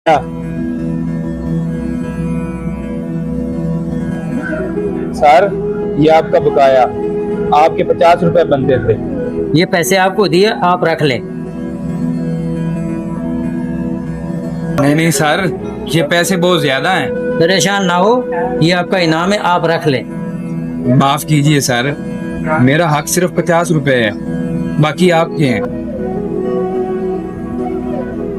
Sir, ये आपका बकाया, आपके 50 रुपए बनते थे। ये पैसे आपको दिए, आप रख लें। नहीं नहीं सर, ये पैसे बहुत ज्यादा हैं। परेशान ना हो, ये आपका इनाम है, आप रख लें। माफ कीजिए सर, मेरा हक सिर्फ 50 रुपए है, बाकी आपके हैं।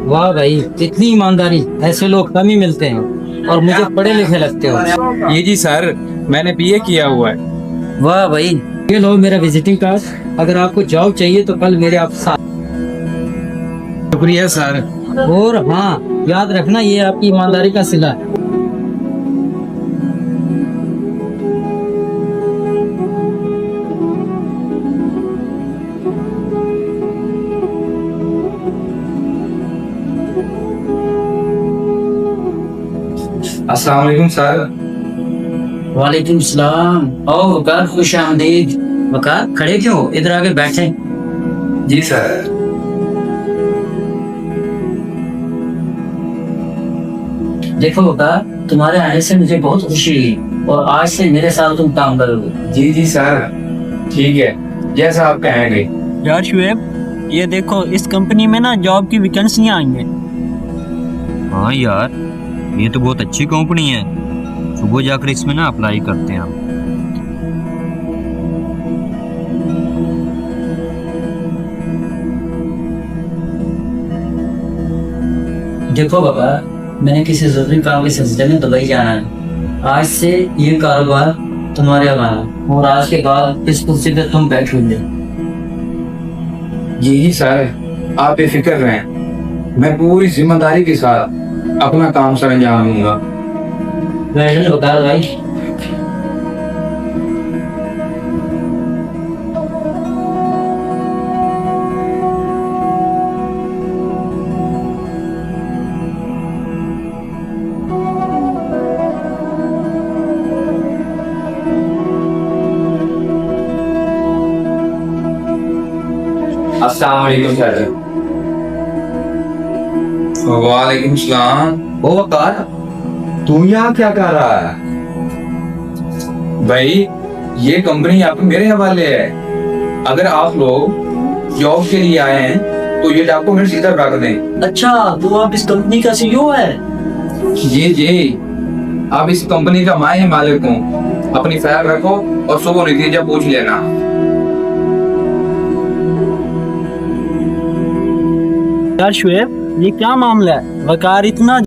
वाह भाई, इतनी ईमानदारी, ऐसे लोग कम ही मिलते हैं और मुझे पढ़े लिखे लगते हो। ये जी सर, मैंने बीए किया हुआ है। वाह भाई, ये लो मेरा विजिटिंग कार्ड। अगर आपको जॉब चाहिए तो कल मेरे आप साथ। शुक्रिया सर। और हाँ, याद रखना ये आपकी ईमानदारी का सिला है। अस्सलाम वालेकुम सर। वालेकुम सलाम। आओ वकार, खुश आमदीद। वकार, खड़े क्यों, इधर आके बैठे। जी सर। देखो वकार, तुम्हारे आने से मुझे बहुत खुशी हुई और आज से मेरे साथ तुम काम करोगे। जी जी सर, ठीक है, जैसा आप कहेंगे। यार शुएब, ये देखो इस कंपनी में ना जॉब की वैकेंसियां आई हैं। हाँ यार, ये तो बहुत अच्छी कंपनी है। सुबह जाकर इसमें ना अप्लाई करते हैं हम। देखो बाबा, मैंने किसी जरूरी काम के सिलसिले में दुबई जाना है। आज से ये कारोबार तुम्हारे हवाले है और आज के बाद इस कुर्सी पे तुम बैठोगे। जी जी सर, आप बेफिक्र रहें, मैं पूरी जिम्मेदारी के साथ अपना काम सर अंजाम दूंगा। बैठ लो वकार भाई। अस्सलाम वालेकुम सर। वालेकुम सलाम। ओ वकार, तू यहाँ क्या कर रहा है? भाई, ये कंपनी आप मेरे हवाले है। अगर आप लोग जॉब के लिए आए हैं तो ये डॉक्यूमेंट इधर रख दें। अच्छा, तो आप इस कंपनी का सीईओ है? जी जी, आप इस कंपनी का मैं मालिक हूँ। अपनी फाइल रखो और सुबह नतीजा पूछ लेना। यार शुएब, ये क्या मामला है? वकार इतना